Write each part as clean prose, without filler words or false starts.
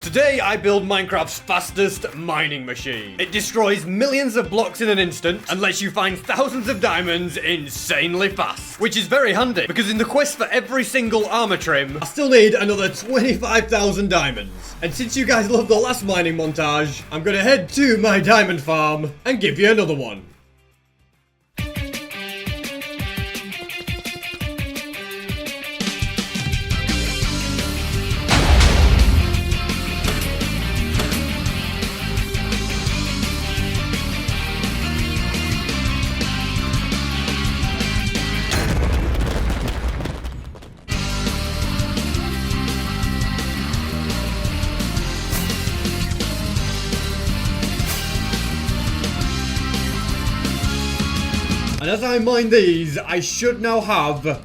Today I build Minecraft's fastest mining machine. It destroys millions of blocks in an instant and lets you find thousands of diamonds insanely fast. Which is very handy because in the quest for every single armor trim, I still need another 25,000 diamonds. And since you guys loved the last mining montage, I'm gonna head to my diamond farm and give you another one. And as I mine these, I should now have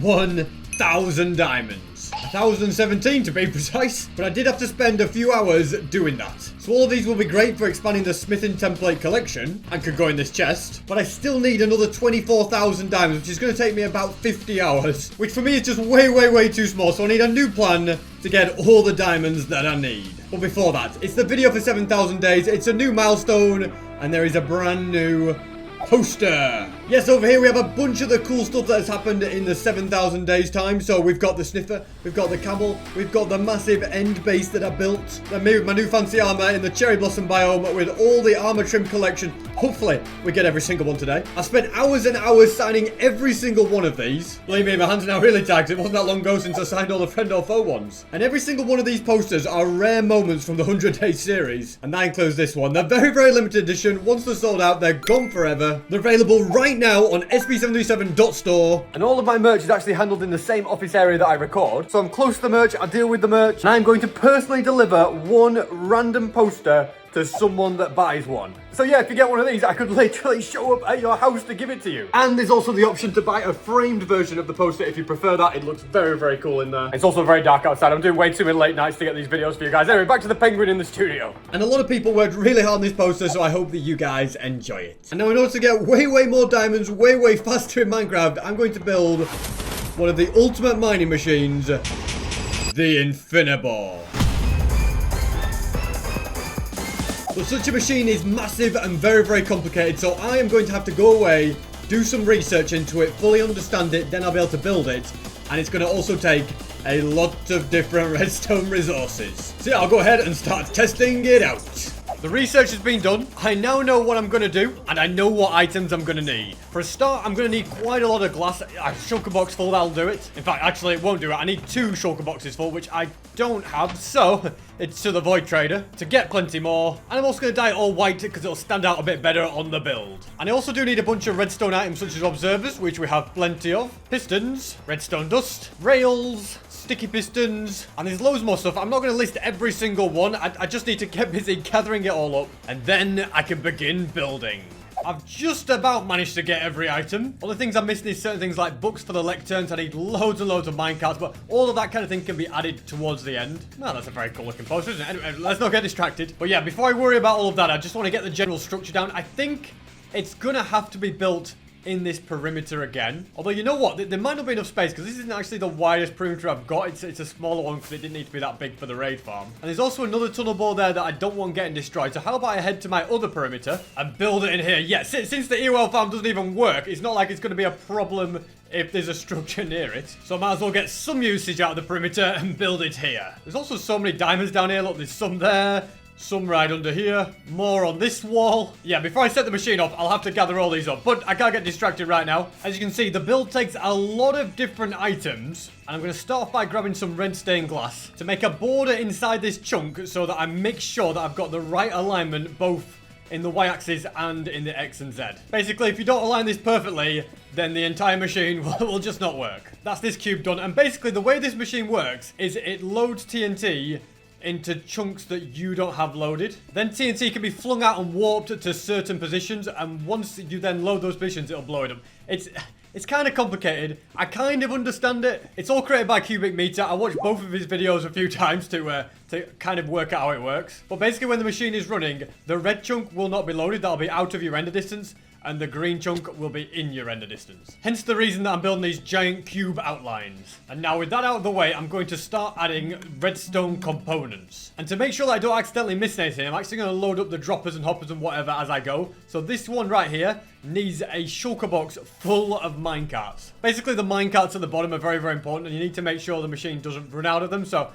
1,000 diamonds. 1,017 to be precise, but I did have to spend a few hours doing that. So all of these will be great for expanding the smithing template collection, and could go in this chest, but I still need another 24,000 diamonds, which is going to take me about 50 hours, which for me is just way too small, so I need a new plan to get all the diamonds that I need. But before that, it's the video for 7,000 days, it's a new milestone, and there is a brand new poster. Yes, over here we have a bunch of the cool stuff that has happened in the 7,000 days time. So we've got the sniffer, we've got the camel, we've got the massive end base that I built, then me with my new fancy armor in the cherry blossom biome with all the armor trim collection. Hopefully we get every single one today. I spent hours and hours signing every single one of these. Believe me, my hands are now really tight. It wasn't that long ago since I signed all the friend or foe ones. And every single one of these posters are rare moments from the 100-day series. And that includes this one. They're very limited edition. Once they're sold out, they're gone forever. They're available right now on sb737.store. And all of my merch is actually handled in the same office area that I record. So I'm close to the merch, I deal with the merch, and I'm going to personally deliver one random poster to someone that buys one. So yeah, if you get one of these, I could literally show up at your house to give it to you. And there's also the option to buy a framed version of the poster if you prefer that. It looks very cool in there. It's also very dark outside. I'm doing way too many late nights to get these videos for you guys. Anyway, back to the penguin in the studio. And a lot of people worked really hard on this poster, so I hope that you guys enjoy it. And now in order to get way more diamonds, way faster in Minecraft, I'm going to build one of the ultimate mining machines, the Infiniball. But such a machine is massive and very complicated, so I am going to have to go away, do some research into it, fully understand it, then I'll be able to build it. And it's going to also take a lot of different redstone resources. So yeah, I'll go ahead and start testing it out. The research has been done. I now know what I'm going to do, and I know what items I'm going to need. For a start, I'm going to need quite a lot of glass. A shulker box full, that'll do it. In fact, actually, it won't do it. I need 2 shulker boxes full, which I don't have, so it's to the void trader to get plenty more. And I'm also going to dye it all white because it'll stand out a bit better on the build. And I also do need a bunch of redstone items such as observers, which we have plenty of, pistons, redstone dust, rails, sticky pistons, and there's loads more stuff. I'm not going to list every single one. I just need to get busy gathering it all up, and then I can begin building. I've just about managed to get every item. All the things I'm missing is certain things like books for the lecterns. I need loads and loads of minecarts, but all of that kind of thing can be added towards the end. Well, that's a very cool looking poster, isn't it? Anyway, let's not get distracted. But yeah, before I worry about all of that, I just want to get the general structure down. I think it's going to have to be built in this perimeter again. Although, you know what? There might not be enough space because this isn't actually the widest perimeter I've got. It's a smaller one because it didn't need to be that big for the raid farm. And there's also another tunnel bore there that I don't want getting destroyed. So how about I head to my other perimeter and build it in here? Yeah, since the EOL farm doesn't even work, it's not like it's going to be a problem if there's a structure near it. So I might as well get some usage out of the perimeter and build it here. There's also so many diamonds down here. Look, there's some there. Some right under here. More on this wall. Yeah, before I set the machine off, I'll have to gather all these up. But I can't get distracted right now. As you can see, the build takes a lot of different items. And I'm going to start off by grabbing some red stained glass to make a border inside this chunk so that I make sure that I've got the right alignment both in the y-axis and in the x and z. Basically, if you don't align this perfectly, then the entire machine will just not work. That's this cube done. And basically, the way this machine works is it loads TNT into chunks that you don't have loaded. Then TNT can be flung out and warped to certain positions, and once you then load those positions, it'll blow it up. It's kind of complicated. I kind of understand it. It's all created by Cubic Meter. I watched both of his videos a few times to kind of work out how it works. But basically, when the machine is running, the red chunk will not be loaded. That'll be out of your render distance. and the green chunk will be in your render distance. Hence the reason that I'm building these giant cube outlines. And now with that out of the way, I'm going to start adding redstone components. And to make sure that I don't accidentally miss anything, I'm actually going to load up the droppers and hoppers and whatever as I go. So this one right here needs a shulker box full of minecarts. Basically, the minecarts at the bottom are very, very important, and you need to make sure the machine doesn't run out of them. So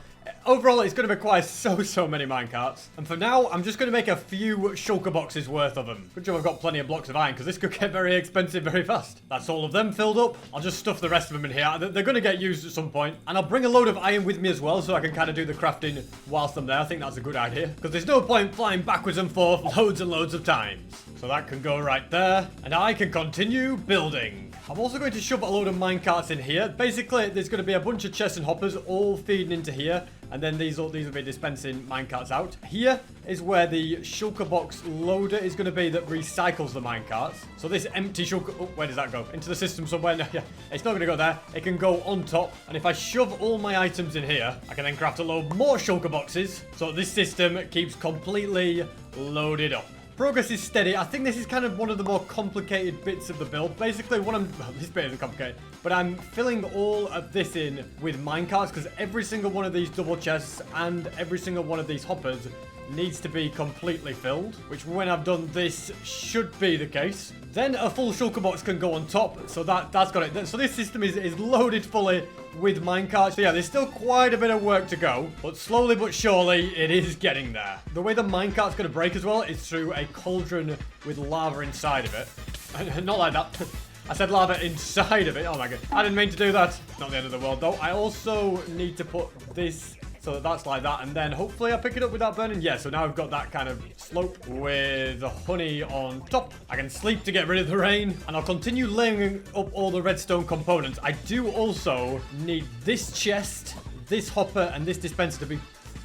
overall, it's going to require so many minecarts. And for now, I'm just going to make a few shulker boxes worth of them. Good job I've got plenty of blocks of iron, because this could get very expensive very fast. That's all of them filled up. I'll just stuff the rest of them in here. They're going to get used at some point. And I'll bring a load of iron with me as well, so I can kind of do the crafting whilst I'm there. I think that's a good idea, because there's no point flying backwards and forth loads and loads of times. So that can go right there, and I can continue building. I'm also going to shove a load of minecarts in here. Basically, there's going to be a bunch of chests and hoppers all feeding into here, and then these will be dispensing minecarts out. Here is where the shulker box loader is going to be that recycles the minecarts. So this empty shulker... Oh, where does that go? Into the system somewhere? No, yeah, it's not going to go there. It can go on top, and if I shove all my items in here, I can then craft a load more shulker boxes, so this system keeps completely loaded up. Progress is steady. I think this is kind of one of the more complicated bits of the build. Basically, well, this bit isn't complicated, but I'm filling all of this in with minecarts, because every single one of these double chests and every single one of these hoppers needs to be completely filled, which when I've done this should be the case. Then a full shulker box can go on top, so that's got it. So this system is loaded fully with minecarts. So yeah, there's still quite a bit of work to go, but slowly but surely it is getting there. The way the minecart's going to break as well is through a cauldron with lava inside of it. Not like that. I said lava inside of it. Oh my god. I didn't mean to do that. Not the end of the world though. I also need to put this so that's like that, and then hopefully I pick it up without burning. Yeah, so now I've got that kind of slope with the honey on top. I can sleep to get rid of the rain, and I'll continue laying up all the redstone components. I do also need this chest, this hopper, and this dispenser to be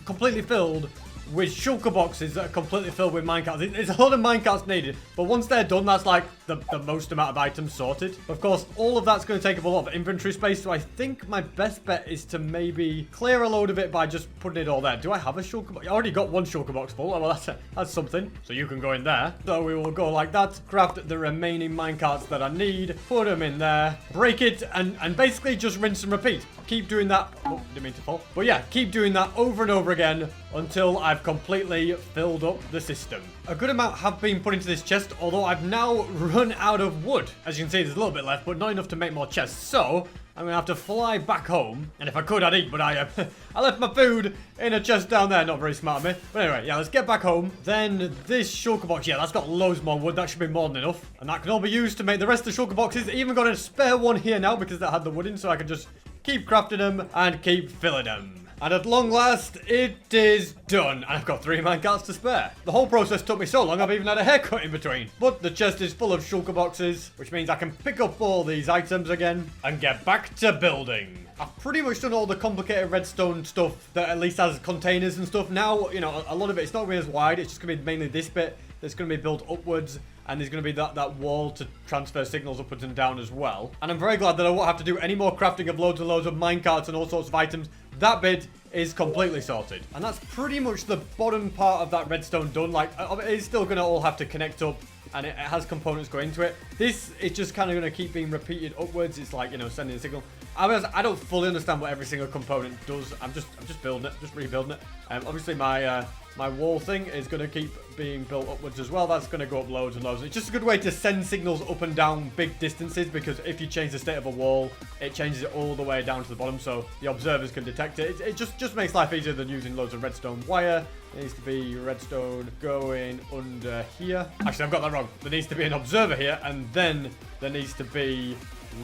completely filled with shulker boxes that are completely filled with minecarts. There's a lot of minecarts needed, but once they're done, that's like the most amount of items sorted. Of course, all of that's going to take up a lot of inventory space, so I think my best bet is to maybe clear a load of it by just putting it all there. Do I have a shulker box? I already got one shulker box full. Oh, well, that's something. So you can go in there. So we will go like that, craft the remaining minecarts that I need, put them in there, break it, and basically just rinse and repeat. Keep doing that. Oh, didn't mean to fall. But yeah, keep doing that over and over again until I've completely filled up the system. A good amount have been put into this chest, although I've now run out of wood. As you can see, there's a little bit left, but not enough to make more chests. So I'm going to have to fly back home. And if I could, I'd eat, but I left my food in a chest down there. Not very smart of me. But anyway, yeah, let's get back home. Then this shulker box, yeah, that's got loads more wood. That should be more than enough. And that can all be used to make the rest of the shulker boxes. Even got a spare one here now because that had the wood in, so I can just keep crafting them and keep filling them. And at long last, it is done. And I've got 3 minecarts to spare. The whole process took me so long, I've even had a haircut in between. But the chest is full of shulker boxes, which means I can pick up all these items again and get back to building. I've pretty much done all the complicated redstone stuff that at least has containers and stuff. Now, you know, a lot of it, it's not really as wide. It's just going to be mainly this bit that's going to be built upwards. And there's going to be that wall to transfer signals upwards and down as well. And I'm very glad that I won't have to do any more crafting of loads and loads of minecarts and all sorts of items. That bit is completely sorted. And that's pretty much the bottom part of that redstone done. Like, it's still going to all have to connect up. And it has components going into it. This is just kind of going to keep being repeated upwards. It's like, you know, sending a signal. I don't fully understand what every single component does. I'm just building it, just rebuilding it. Obviously, my wall thing is going to keep being built upwards as well. That's going to go up loads and loads. It's just a good way to send signals up and down big distances, because if you change the state of a wall, it changes it all the way down to the bottom, so the observers can detect it. It just makes life easier than using loads of redstone wire. There needs to be redstone going under here. Actually, I've got that wrong. There needs to be an observer here, and then there needs to be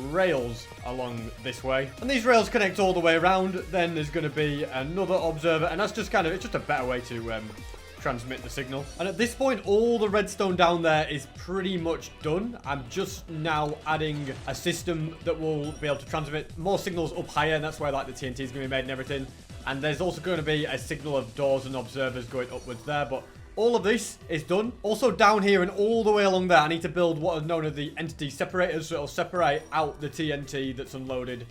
rails along this way, and these rails connect all the way around. Then there's going to be another observer, and that's just it's just a better way to transmit the signal. And at this point, all the redstone down there is pretty much done. I'm just now adding a system that will be able to transmit more signals up higher, and that's where like the TNT is going to be made and everything. And there's also going to be a signal of doors and observers going upwards there, but all of this is done. Also down here and all the way along there, I need to build what is known as the entity separators, so it'll separate out the TNT that's unloaded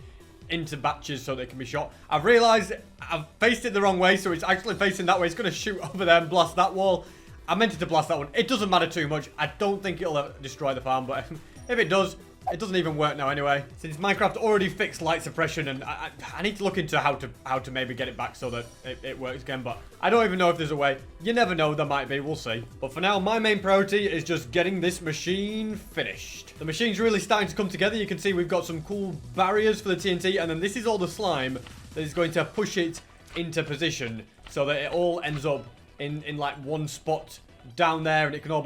into batches so they can be shot. I've realized I've faced it the wrong way, so it's actually facing that way. It's going to shoot over there and blast that wall. I meant it to blast that one. It doesn't matter too much. I don't think it'll destroy the farm, but if it does, it doesn't even work now anyway. Since Minecraft already fixed light suppression, and I need to look into how to maybe get it back so that it works again, but I don't even know if there's a way. You never know, there might be, we'll see. But for now, my main priority is just getting this machine finished. The machine's really starting to come together. You can see we've got some cool barriers for the TNT, and then this is all the slime that is going to push it into position so that it all ends up in like one spot down there, and it can all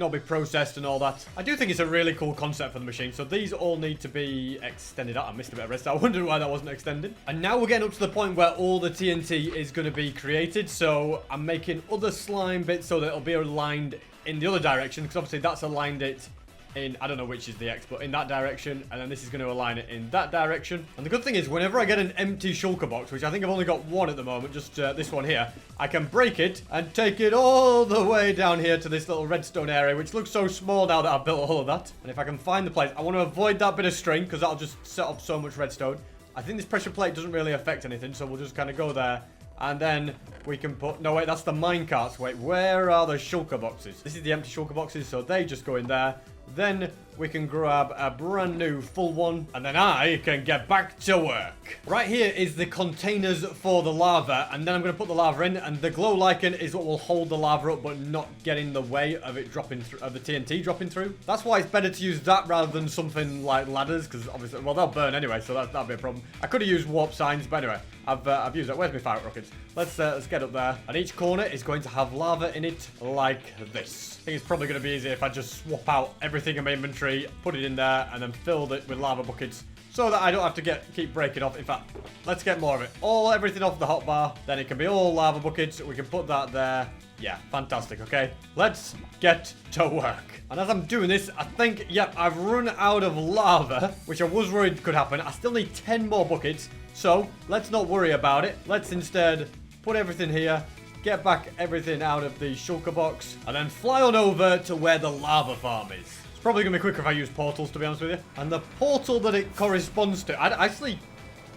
be processed and all that. I do think it's a really cool concept for the machine. So these all need to be extended out. I missed a bit of rest. I wondered why that wasn't extended. And now we're getting up to the point where all the TNT is going to be created. So I'm making other slime bits so that it'll be aligned in the other direction, because obviously that's aligned it in, I don't know which is the X, but in that direction, and then this is going to align it in that direction. And the good thing is, whenever I get an empty shulker box, which I think I've only got one at the moment, just this one here, I can break it and take it all the way down here to this little redstone area, which looks so small now that I've built all of that. And if I can find the place, I want to avoid that bit of string, because that'll just set up so much redstone. I think this pressure plate doesn't really affect anything, so we'll just kind of go there. And then we can put... No, wait, that's the minecarts. Wait, where are the shulker boxes? This is the empty shulker boxes, so they just go in there. Then we can grab a brand new full one, and then I can get back to work. Right here is the containers for the lava, and then I'm going to put the lava in, and the glow lichen is what will hold the lava up but not get in the way of it dropping through, of the TNT dropping through. That's why it's better to use that rather than something like ladders, because obviously, well, they'll burn anyway, so that'd be a problem. I could have used warp signs, but anyway, I've used that. Where's my fire rockets? Let's get up there. And each corner is going to have lava in it like this. I think it's probably going to be easier if I just swap out everything in my inventory, put it in there, and then fill it with lava buckets so that I don't have to keep breaking off. In fact, let's get more of it. Everything off the hotbar. Then it can be all lava buckets. We can put that there. Yeah, fantastic. Okay, let's get to work. And as I'm doing this, I think, yep, I've run out of lava, which I was worried could happen. I still need 10 more buckets. So let's not worry about it. Let's instead put everything here, get back everything out of the shulker box, and then fly on over to where the lava farm is. It's probably going to be quicker if I use portals, to be honest with you. And the portal that it corresponds to, I actually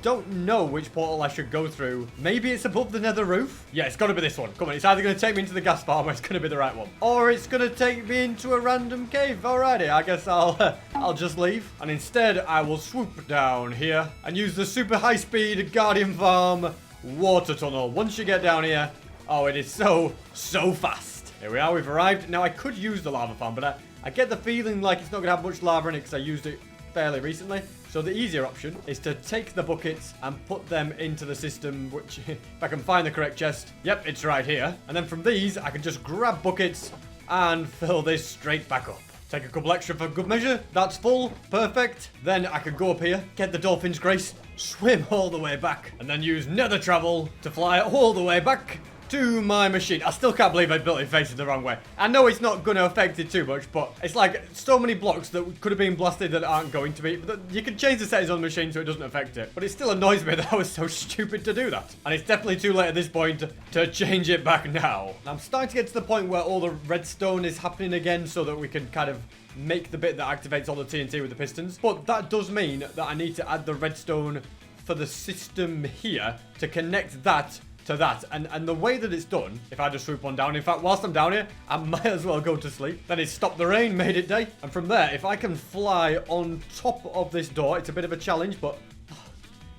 don't know which portal I should go through. Maybe it's above the nether roof? Yeah, it's got to be this one. Come on, it's either going to take me into the gas farm or it's going to be the right one. Or it's going to take me into a random cave. Alrighty, I guess I'll just leave. And instead, I will swoop down here and use the super high-speed Guardian Farm water tunnel. Once you get down here, oh, it is so fast. Here we are, we've arrived. Now, I could use the lava farm, but I get the feeling like it's not going to have much lava in it because I used it fairly recently. So the easier option is to take the buckets and put them into the system, which, if I can find the correct chest, yep, it's right here. And then from these, I can just grab buckets and fill this straight back up. Take a couple extra for good measure. That's full. Perfect. Then I can go up here, get the dolphin's grace, swim all the way back, and then use nether travel to fly all the way back to my machine. I still can't believe I built it facing the wrong way. I know it's not going to affect it too much, but it's like so many blocks that could have been blasted that aren't going to be. But you can change the settings on the machine so it doesn't affect it. But it still annoys me that I was so stupid to do that. And it's definitely too late at this point to change it back now. I'm starting to get to the point where all the redstone is happening again so that we can kind of make the bit that activates all the TNT with the pistons. But that does mean that I need to add the redstone for the system here to connect that to that. And the way that it's done, if I just swoop on down, in fact, whilst I'm down here, I might as well go to sleep. Then it stopped the rain, made it day. And from there, if I can fly on top of this door, it's a bit of a challenge, but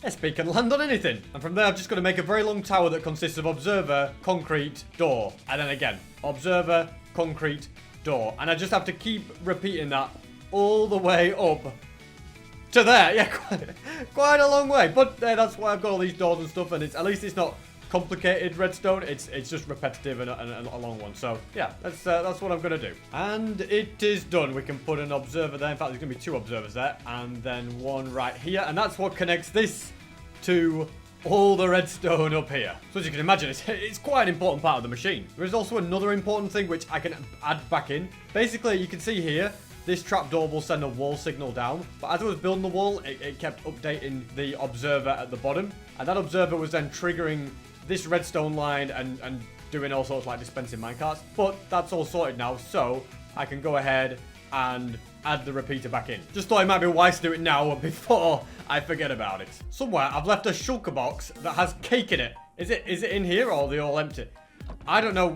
SP can land on anything. And from there, I've just got to make a very long tower that consists of observer, concrete, door. And then again, observer, concrete, door. And I just have to keep repeating that all the way up to there. Yeah, quite a long way. But that's why I've got all these doors and stuff, and at least it's not complicated redstone. It's just repetitive and a long one. So yeah, that's what I'm gonna do. And it is done. We can put an observer there. In fact, there's gonna be two observers there, and then one right here, and that's what connects this to all the redstone up here. So as you can imagine, it's quite an important part of the machine. There is also another important thing which I can add back in. Basically, you can see here, this trapdoor will send a wall signal down. But as I was building the wall, it kept updating the observer at the bottom. And that observer was then triggering this redstone line and doing all sorts like dispensing minecarts. But that's all sorted now, so I can go ahead and add the repeater back in. Just thought it might be wise to do it now before I forget about it. Somewhere I've left a shulker box that has cake in it. Is it in here or are they all empty? I don't know.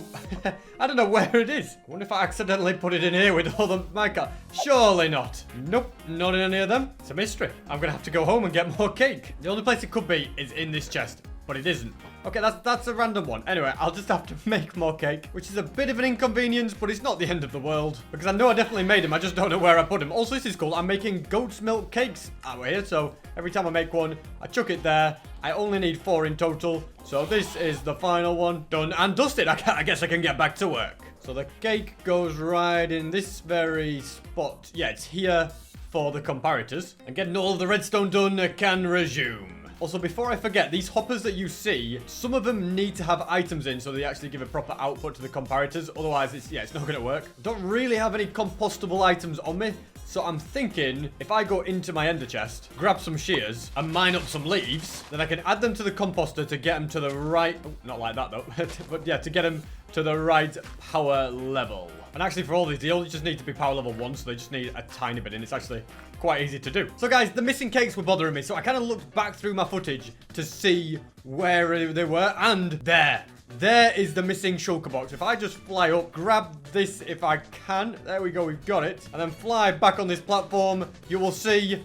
I don't know where it is. I wonder if I accidentally put it in here with all the minecart. Surely not. Nope, not in any of them. It's a mystery. I'm gonna have to go home and get more cake. The only place it could be is in this chest, but it isn't. Okay, that's a random one. Anyway, I'll just have to make more cake, which is a bit of an inconvenience, but it's not the end of the world. Because I know I definitely made them, I just don't know where I put them. Also, this is cool. I'm making goat's milk cakes out here, so every time I make one, I chuck it there. I only need 4 in total. So this is the final one. Done and dusted. I guess I can get back to work. So the cake goes right in this very spot. Yeah, it's here for the comparators. And getting all of the redstone done, can resume. Also, before I forget, these hoppers that you see, some of them need to have items in so they actually give a proper output to the comparators. Otherwise, it's not going to work. I don't really have any compostable items on me. So I'm thinking, if I go into my ender chest, grab some shears, and mine up some leaves, then I can add them to the composter to get them to the right... Oh, not like that, though. But yeah, to get them to the right power level. And actually, for all these, they only just need to be power level 1, so they just need a tiny bit, and it's actually quite easy to do. So, guys, the missing cakes were bothering me, so I kind of looked back through my footage to see where they were, and there. There is the missing shulker box. If I just fly up, grab this if I can. There we go, we've got it. And then fly back on this platform, you will see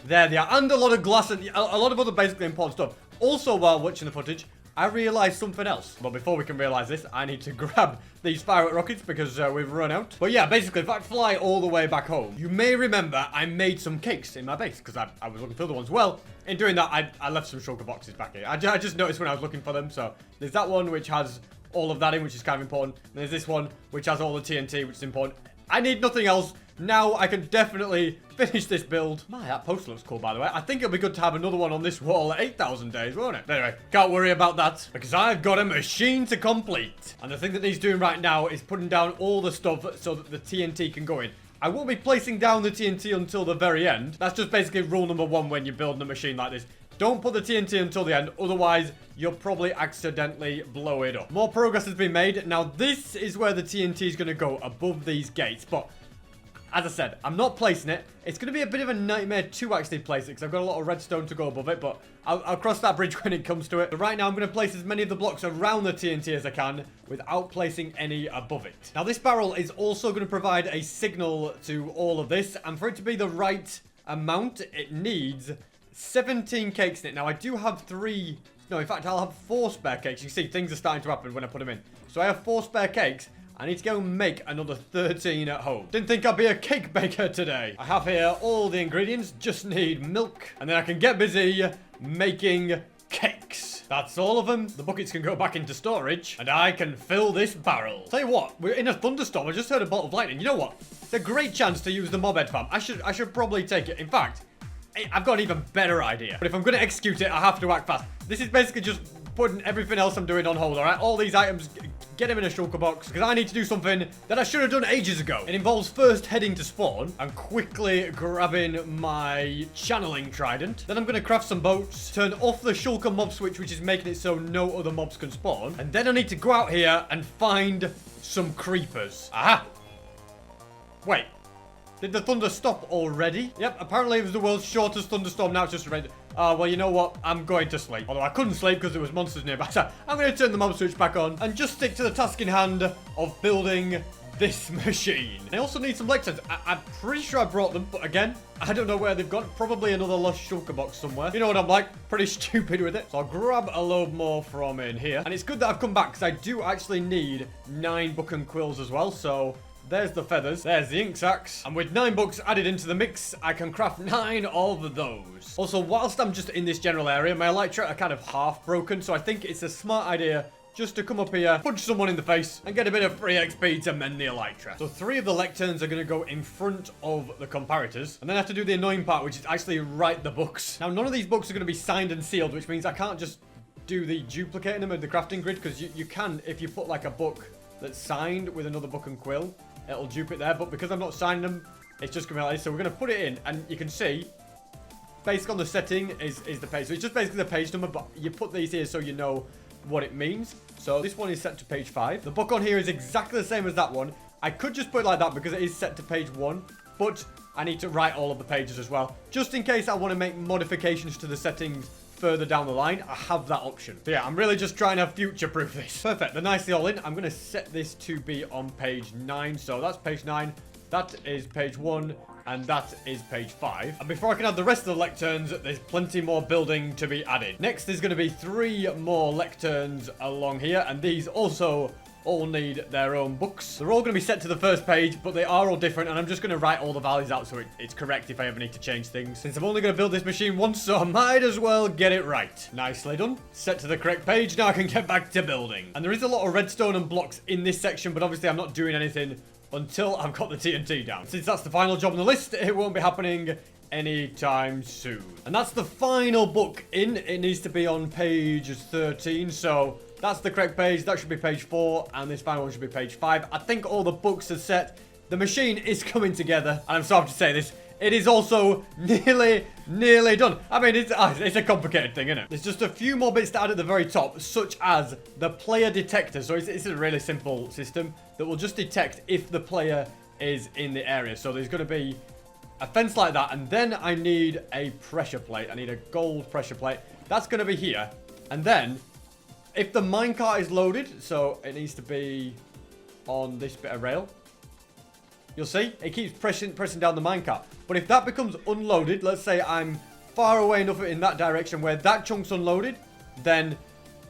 there they are. And a lot of glass and a lot of other basically important stuff. Also, while watching the footage, I realized something else. But before we can realize this, I need to grab these firework rockets because we've run out. But yeah, basically, if I fly all the way back home, you may remember I made some cakes in my base because I was looking for the ones. Well, in doing that, I left some shulker boxes back here. I just noticed when I was looking for them. So there's that one which has all of that in, which is kind of important. And there's this one which has all the TNT, which is important. I need nothing else. Now I can definitely finish this build. My, that poster looks cool, by the way. I think it'll be good to have another one on this wall at 8,000 days, won't it? Anyway, can't worry about that because I've got a machine to complete. And the thing that he's doing right now is putting down all the stuff so that the TNT can go in. I won't be placing down the TNT until the very end. That's just basically rule number 1 when you're building a machine like this. Don't put the TNT until the end, otherwise you'll probably accidentally blow it up. More progress has been made. Now this is where the TNT is going to go, above these gates, but as I said, I'm not placing it. It's going to be a bit of a nightmare to actually place it because I've got a lot of redstone to go above it, but I'll cross that bridge when it comes to it. But right now, I'm going to place as many of the blocks around the TNT as I can without placing any above it. Now, this barrel is also going to provide a signal to all of this, and for it to be the right amount, it needs 17 cakes in it. Now, I do have 3... No, in fact, I'll have 4 spare cakes. You see, things are starting to happen when I put them in. So I have 4 spare cakes. I need to go and make another 13 at home. Didn't think I'd be a cake baker today. I have here all the ingredients, just need milk, and then I can get busy making cakes. That's all of them. The buckets can go back into storage, and I can fill this barrel. Tell you what, we're in a thunderstorm. I just heard a bolt of lightning. You know what? It's a great chance to use the mob head farm. I should probably take it. In fact, I've got an even better idea. But if I'm going to execute it, I have to act fast. This is basically just putting everything else I'm doing on hold, all right? All these items, get them in a shulker box, because I need to do something that I should have done ages ago. It involves first heading to spawn and quickly grabbing my channeling trident. Then I'm going to craft some boats, turn off the shulker mob switch, which is making it so no other mobs can spawn. And then I need to go out here and find some creepers. Aha! Wait. Did the thunder stop already? Yep, apparently it was the world's shortest thunderstorm. Now it's just rained. Well, you know what? I'm going to sleep. Although I couldn't sleep because there was monsters nearby. So I'm going to turn the mob switch back on and just stick to the task in hand of building this machine. I also need some lectins. I'm pretty sure I brought them, but again, I don't know where they've gone. Probably another lost shulker box somewhere. You know what I'm like? Pretty stupid with it. So I'll grab a load more from in here. And it's good that I've come back because I do actually need 9 book and quills as well. So there's the feathers, there's the ink sacks, and with 9 books added into the mix, I can craft 9 of those. Also, whilst I'm just in this general area, my elytra are kind of half broken, so I think it's a smart idea just to come up here, punch someone in the face, and get a bit of free XP to mend the elytra. So 3 of the lecterns are going to go in front of the comparators, and then I have to do the annoying part, which is actually write the books. Now, none of these books are going to be signed and sealed, which means I can't just do the duplicating them with the crafting grid, because you can, if you put like a book that's signed with another book and quill, it'll dupe it there, but because I'm not signing them, it's just going to be like this. So we're going to put it in, and you can see, based on the setting, is the page. So it's just basically the page number, but you put these here so you know what it means. So this one is set to page 5. The book on here is exactly the same as that one. I could just put it like that because it is set to page 1, but I need to write all of the pages as well, just in case I want to make modifications to the settings further down the line, I have that option. So yeah, I'm really just trying to future-proof this. Perfect. They're nicely all in. I'm going to set this to be on page 9. So that's page 9. That is page 1. And that is page 5. And before I can add the rest of the lecterns, there's plenty more building to be added. Next, there's going to be 3 more lecterns along here. And these also all need their own books. They're all going to be set to the first page, but they are all different. And I'm just going to write all the values out so it's correct if I ever need to change things. Since I'm only going to build this machine once, so I might as well get it right. Nicely done. Set to the correct page. Now I can get back to building. And there is a lot of redstone and blocks in this section, but obviously I'm not doing anything until I've got the TNT down. Since that's the final job on the list, it won't be happening anytime soon. And that's the final book in. It needs to be on page 13. So that's the correct page. That should be page 4. And this final one should be page 5. I think all the books are set. The machine is coming together. And I'm sorry to say this. It is also nearly done. I mean, it's a complicated thing, isn't it? There's just a few more bits to add at the very top, such as the player detector. So it's a really simple system that will just detect if the player is in the area. So there's going to be a fence like that. And then I need a pressure plate. I need a gold pressure plate. That's going to be here. And then if the minecart is loaded, so it needs to be on this bit of rail. You'll see, it keeps pressing down the minecart. But if that becomes unloaded, let's say I'm far away enough in that direction where that chunk's unloaded, then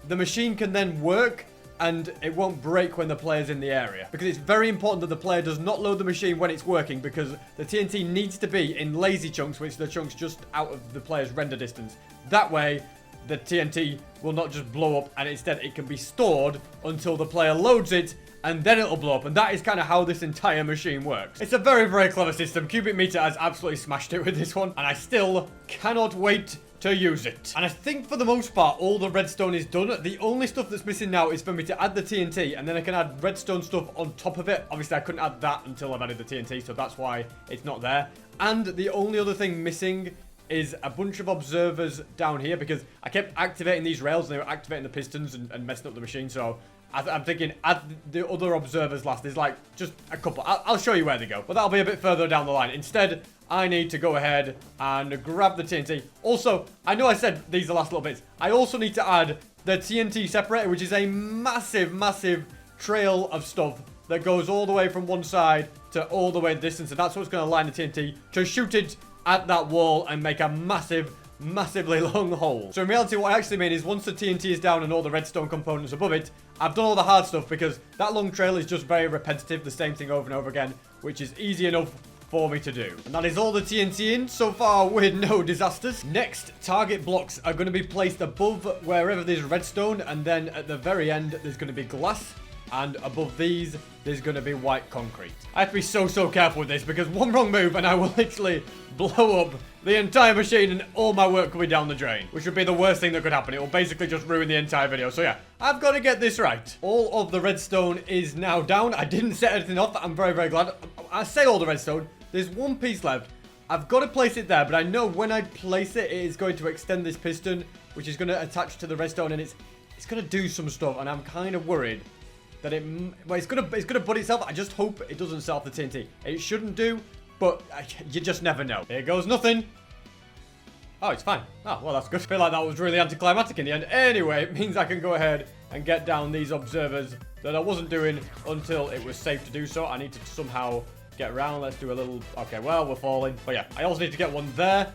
the machine can then work and it won't break when the player's in the area. Because it's very important that the player does not load the machine when it's working, because the TNT needs to be in lazy chunks, which are the chunks just out of the player's render distance. That way, the TNT will not just blow up, and instead it can be stored until the player loads it, and then it'll blow up. And that is kind of how this entire machine works. It's a very, very clever system. Cubic Meter has absolutely smashed it with this one, and I still cannot wait to use it. And I think for the most part, all the redstone is done. The only stuff that's missing now is for me to add the TNT, and then I can add redstone stuff on top of it. Obviously, I couldn't add that until I've added the TNT, so that's why it's not there. And the only other thing missing is a bunch of observers down here, because I kept activating these rails and they were activating the pistons and messing up the machine. So I'm thinking add the other observers last. There's like just a couple. I'll show you where they go, but that'll be a bit further down the line. Instead, I need to go ahead and grab the TNT. Also, I know I said these are the last little bits. I also need to add the TNT separator, which is a massive, massive trail of stuff that goes all the way from one side to all the way distance. And that's what's going to line the TNT to shoot it at that wall and make a massively long hole. So in reality, what I actually mean is once the TNT is down and all the redstone components above it, I've done all the hard stuff, because that long trail is just very repetitive, the same thing over and over again, which is easy enough for me to do. And that is all the TNT in so far with no disasters. Next, target blocks are going to be placed above wherever there's redstone, and then at the very end there's going to be glass, and above these there's going to be white concrete. I have to be so careful with this, because one wrong move and I will literally blow up the entire machine and all my work will be down the drain, which would be the worst thing that could happen. It will basically just ruin the entire video. So yeah, I've got to get this right. All of the redstone is now down. I didn't set anything off. I'm very glad. I say all the redstone. There's one piece left. I've got to place it there, but I know when I place it, it is going to extend this piston, which is going to attach to the redstone, and it's going to do some stuff, and I'm kind of worried that it's gonna butt itself. I just hope it doesn't set off the TNT. It shouldn't do, but you just never know. Here goes nothing. Oh, it's fine. Oh, well, that's good. I feel like that was really anticlimactic in the end. Anyway, it means I can go ahead and get down these observers that I wasn't doing until it was safe to do so. I need to somehow get around. Let's do a little... Okay, well, we're falling. But yeah, I also need to get one there.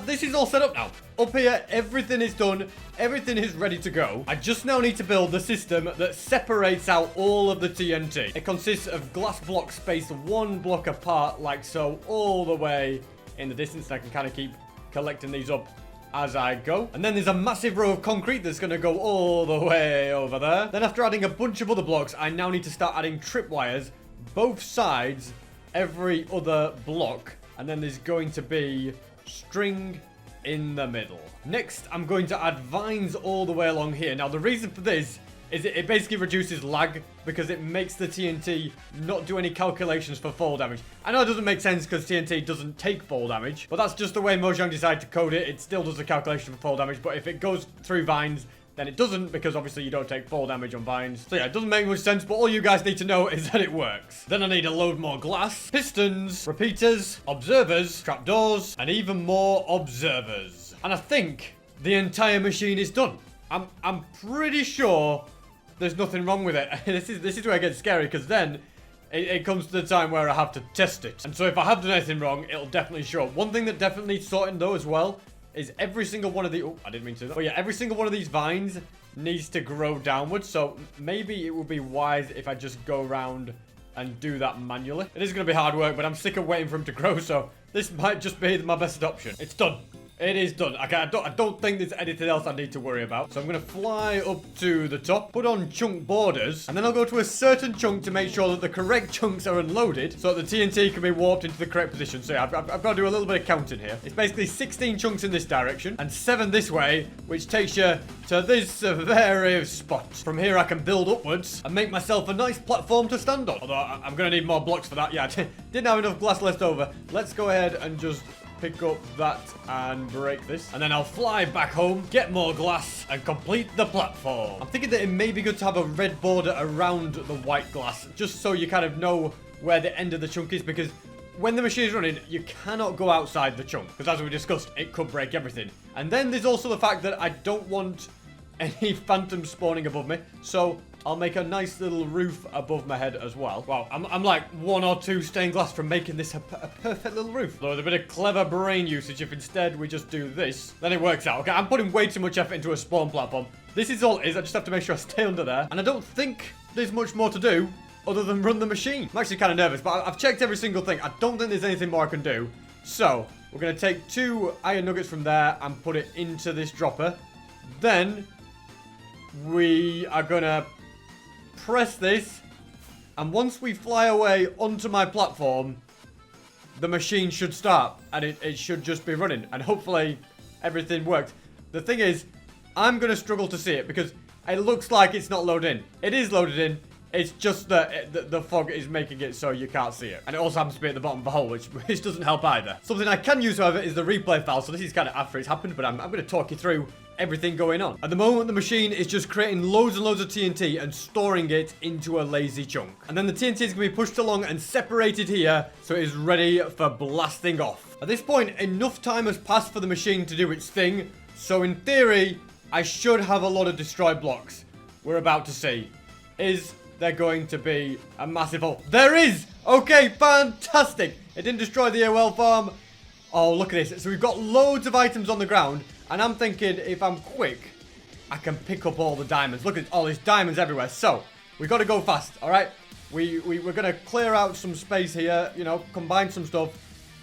This is all set up now. Up here, everything is done. Everything is ready to go. I just now need to build the system that separates out all of the TNT. It consists of glass blocks spaced one block apart, like so, all the way in the distance. And I can kind of keep collecting these up as I go. And then there's a massive row of concrete that's going to go all the way over there. Then after adding a bunch of other blocks, I now need to start adding tripwires both sides every other block. And then there's going to be string in the middle. Next, I'm going to add vines all the way along here. Now, the reason for this is it basically reduces lag, because it makes the TNT not do any calculations for fall damage. I know it doesn't make sense because TNT doesn't take fall damage, but that's just the way Mojang decided to code it. It still does the calculation for fall damage, but if it goes through vines, then it doesn't, because obviously you don't take fall damage on vines. So yeah, it doesn't make much sense, but all you guys need to know is that it works. Then I need a load more glass, pistons, repeaters, observers, trapdoors, and even more observers. And I think the entire machine is done. I'm pretty sure there's nothing wrong with it. This is where it gets scary, because then it comes to the time where I have to test it. And so if I have done anything wrong, it'll definitely show up. One thing that definitely needs sorting though as well is every single one of the... Oh, I didn't mean to do that. But yeah, every single one of these vines needs to grow downwards. So maybe it would be wise if I just go around and do that manually. It is going to be hard work, but I'm sick of waiting for him to grow. So this might just be my best option. It's done. It is done. Okay, I don't think there's anything else I need to worry about. So I'm going to fly up to the top, put on chunk borders, and then I'll go to a certain chunk to make sure that the correct chunks are unloaded so that the TNT can be warped into the correct position. So yeah, I've got to do a little bit of counting here. It's basically 16 chunks in this direction and 7 this way, which takes you to this very spot. From here, I can build upwards and make myself a nice platform to stand on. Although I'm going to need more blocks for that. Yeah, I didn't have enough glass left over. Let's go ahead and just pick up that and break this, and then I'll fly back home, get more glass, and complete the platform. I'm thinking that it may be good to have a red border around the white glass, just so you kind of know where the end of the chunk is, because when the machine is running, you cannot go outside the chunk, because as we discussed, it could break everything. And then there's also the fact that I don't want any phantoms spawning above me, so I'll make a nice little roof above my head as well. Wow, I'm like 1 or 2 stained glass from making this a perfect little roof. Though with a bit of clever brain usage, if instead we just do this, then it works out. Okay, I'm putting way too much effort into a spawn platform. This is all it is. I just have to make sure I stay under there. And I don't think there's much more to do other than run the machine. I'm actually kind of nervous, but I've checked every single thing. I don't think there's anything more I can do. So we're going to take 2 iron nuggets from there and put it into this dropper. Then we are going to press this, and once we fly away onto my platform, the machine should start, and it should just be running, and hopefully everything worked. The thing is, I'm going to struggle to see it because it looks like it's not loaded in. It is loaded in. It's just that the fog is making it so you can't see it. And it also happens to be at the bottom of the hole, which doesn't help either. Something I can use, however, is the replay file. So this is kind of after it's happened, but I'm going to talk you through everything going on. At the moment, the machine is just creating loads and loads of TNT and storing it into a lazy chunk. And then the TNT is going to be pushed along and separated here, so it is ready for blasting off. At this point, enough time has passed for the machine to do its thing. So in theory, I should have a lot of destroyed blocks. We're about to see. Is there going to be a massive hole? There is! Okay, fantastic! It didn't destroy the AOL farm. Oh, look at this. So we've got loads of items on the ground. And I'm thinking if I'm quick, I can pick up all the diamonds. Look at all these diamonds everywhere. So, we got to go fast, all right? We're going to clear out some space here, you know, combine some stuff,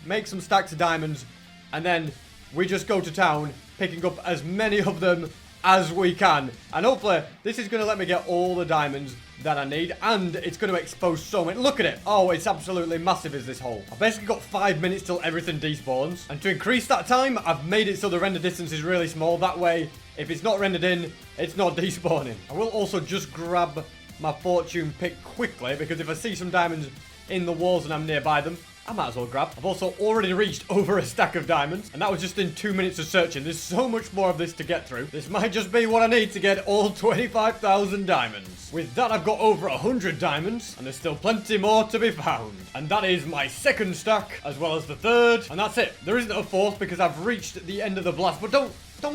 make some stacks of diamonds, and then we just go to town, picking up as many of them as we can. And hopefully, this is going to let me get all the diamonds that I need, and it's going to expose so many. Look at it. Oh, it's absolutely massive, is this hole. I've basically got 5 minutes till everything despawns, and to increase that time, I've made it so the render distance is really small. That way, if it's not rendered in, it's not despawning. I will also just grab my fortune pick quickly, because if I see some diamonds in the walls and I'm nearby them, I might as well grab. I've also already reached over a stack of diamonds, and that was just in 2 minutes of searching. There's so much more of this to get through. This might just be what I need to get all 25,000 diamonds. With that, I've got over 100 diamonds, and there's still plenty more to be found. And that is my 2nd stack, as well as the 3rd, and that's it. There isn't a 4th because I've reached the end of the blast, but don't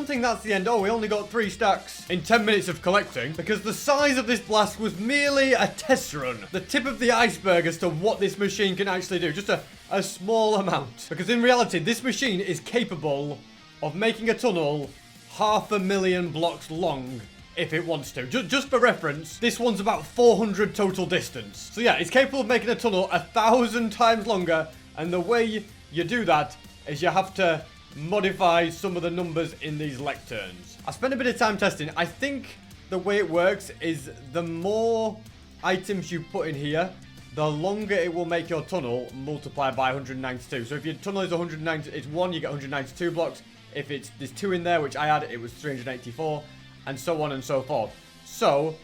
think that's the end. Oh, we only got 3 stacks in 10 minutes of collecting, because the size of this blast was merely a test run. The tip of the iceberg as to what this machine can actually do. Just a small amount. Because in reality, this machine is capable of making a tunnel 500,000 blocks long if it wants to. Just for reference, this one's about 400 total distance. So yeah, it's capable of making a tunnel 1,000 times longer, and the way you do that is you have to modify some of the numbers in these lecterns. I spent a bit of time testing. I think the way it works is the more items you put in here, the longer it will make your tunnel multiplied by 192. So if your tunnel is 1, you get 192 blocks. If there's 2 in there, which I had, it was 384, and so on and so forth. So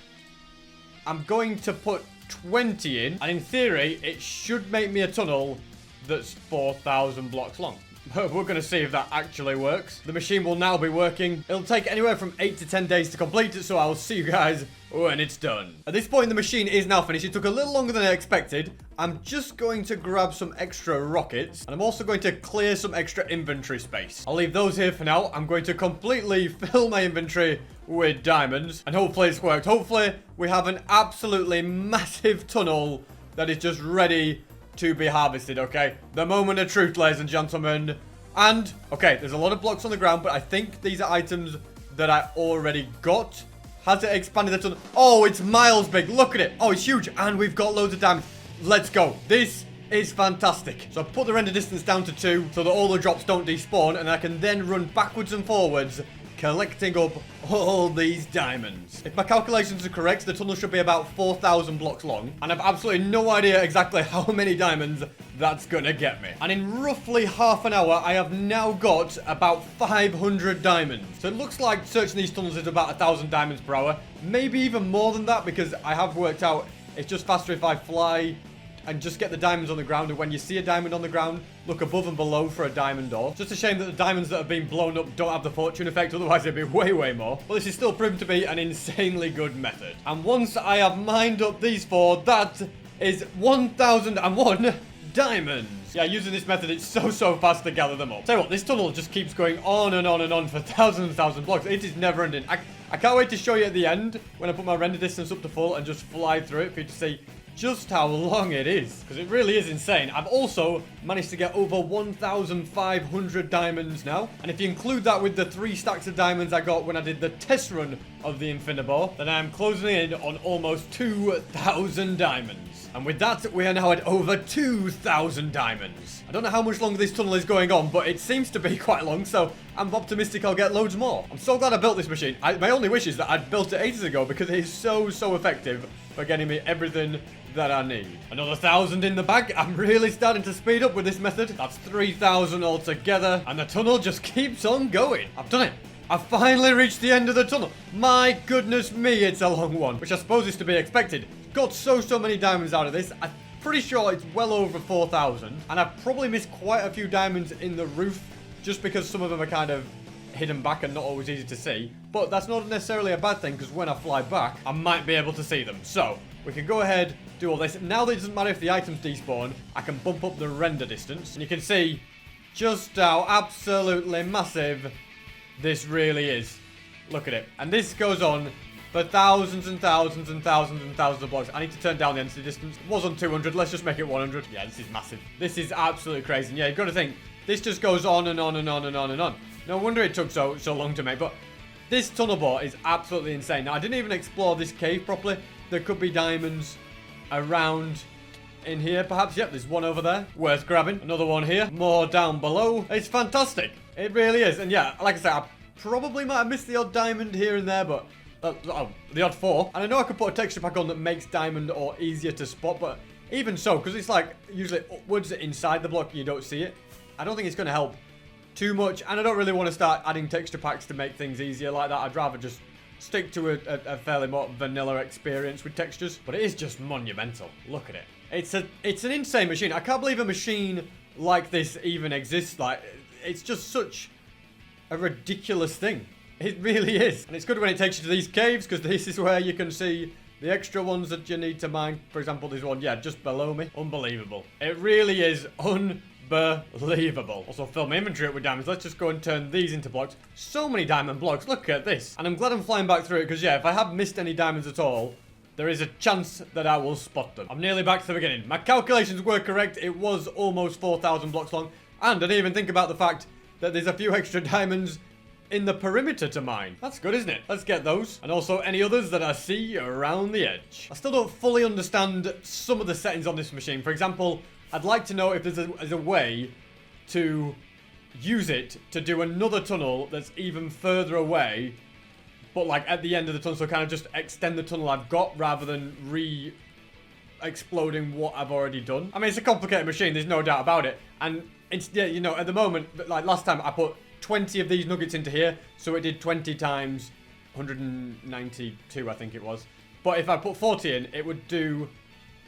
I'm going to put 20 in, and in theory, it should make me a tunnel that's 4,000 blocks long. We're going to see if that actually works. The machine will now be working. It'll take anywhere from 8 to 10 days to complete it, so I'll see you guys when it's done. At this point, the machine is now finished. It took a little longer than I expected. I'm just going to grab some extra rockets, and I'm also going to clear some extra inventory space. I'll leave those here for now. I'm going to completely fill my inventory with diamonds, and hopefully it's worked. Hopefully we have an absolutely massive tunnel that is just ready to be harvested, okay? The moment of truth, ladies and gentlemen. And, okay, there's a lot of blocks on the ground, but I think these are items that I already got. Has it expanded the tunnel? Oh, it's miles big. Look at it. Oh, it's huge. And we've got loads of diamonds. Let's go. This is fantastic. So I put the render distance down to 2 so that all the drops don't despawn, and I can then run backwards and forwards, collecting up all these diamonds. If my calculations are correct, the tunnel should be about 4,000 blocks long, and I've absolutely no idea exactly how many diamonds that's gonna get me. And in roughly half an hour, I have now got about 500 diamonds. So it looks like searching these tunnels is about 1,000 diamonds per hour, maybe even more than that, because I have worked out it's just faster if I fly and just get the diamonds on the ground. And when you see a diamond on the ground, look above and below for a diamond ore. Just a shame that the diamonds that have been blown up don't have the fortune effect, otherwise it'd be way more. But this is still proven to be an insanely good method. And once I have mined up these 4, that is 1,001 diamonds. Yeah, using this method, it's so fast to gather them up. Tell you what, this tunnel just keeps going on and on and on for thousands and thousands of blocks. It is never ending. I can't wait to show you at the end when I put my render distance up to full and just fly through it for you to see just how long it is, because it really is insane. I've also managed to get over 1,500 diamonds now, and if you include that with the 3 stacks of diamonds I got when I did the test run of the Infinibore, then I'm closing in on almost 2,000 diamonds. And with that, we are now at over 2,000 diamonds. I don't know how much longer this tunnel is going on, but it seems to be quite long, so I'm optimistic I'll get loads more. I'm so glad I built this machine. My only wish is that I'd built it ages ago, because it is so effective for getting me everything that I need. Another 1,000 in the bag. I'm really starting to speed up with this method. That's 3,000 altogether, and the tunnel just keeps on going. I've done it. I've finally reached the end of the tunnel. My goodness me, it's a long one, which I suppose is to be expected. Got so many diamonds out of this. I'm pretty sure it's well over 4,000, and I've probably missed quite a few diamonds in the roof, just because some of them are kind of hidden back and not always easy to see. But that's not necessarily a bad thing, because when I fly back, I might be able to see them. So we can go ahead, do all this. Now that it doesn't matter if the items despawn, I can bump up the render distance, and you can see just how absolutely massive this really is. Look at it. And this goes on for thousands and thousands and thousands and thousands of blocks. I need to turn down the entity distance. It was on 200. Let's just make it 100. Yeah, this is massive. This is absolutely crazy. And yeah, you've got to think, this just goes on and on and on and on and on. No wonder it took so long to make. But this tunnel bore is absolutely insane. Now, I didn't even explore this cave properly. There could be diamonds around in here, perhaps. Yep, there's one over there. Worth grabbing. Another one here. More down below. It's fantastic. It really is. And yeah, like I said, I probably might have missed the odd diamond here and there, but the odd 4. And I know I could put a texture pack on that makes diamond ore easier to spot, but even so, because it's like usually upwards inside the block, you don't see it. I don't think it's going to help too much, and I don't really want to start adding texture packs to make things easier like that. I'd rather just stick to a fairly more vanilla experience with textures, but it is just monumental. Look at it. It's an insane machine. I can't believe a machine like this even exists. Like, it's just such a ridiculous thing. It really is. And it's good when it takes you to these caves, because this is where you can see the extra ones that you need to mine. For example, there's one, yeah, just below me. Unbelievable. It really is unbelievable. Also, fill my inventory up with diamonds. Let's just go and turn these into blocks. So many diamond blocks. Look at this. And I'm glad I'm flying back through it, because yeah, if I have missed any diamonds at all, there is a chance that I will spot them. I'm nearly back to the beginning. My calculations were correct. It was almost 4,000 blocks long. And I didn't even think about the fact that there's a few extra diamonds in the perimeter to mine. That's good, isn't it? Let's get those. And also any others that I see around the edge. I still don't fully understand some of the settings on this machine. For example, I'd like to know if there's a way to use it to do another tunnel that's even further away, but like at the end of the tunnel, so kind of just extend the tunnel I've got rather than exploding what I've already done. I mean, it's a complicated machine, there's no doubt about it. And it's, yeah, you know, at the moment, like last time I put 20 of these nuggets into here, so it did 20 times 192, I think it was. But if I put 40 in, it would do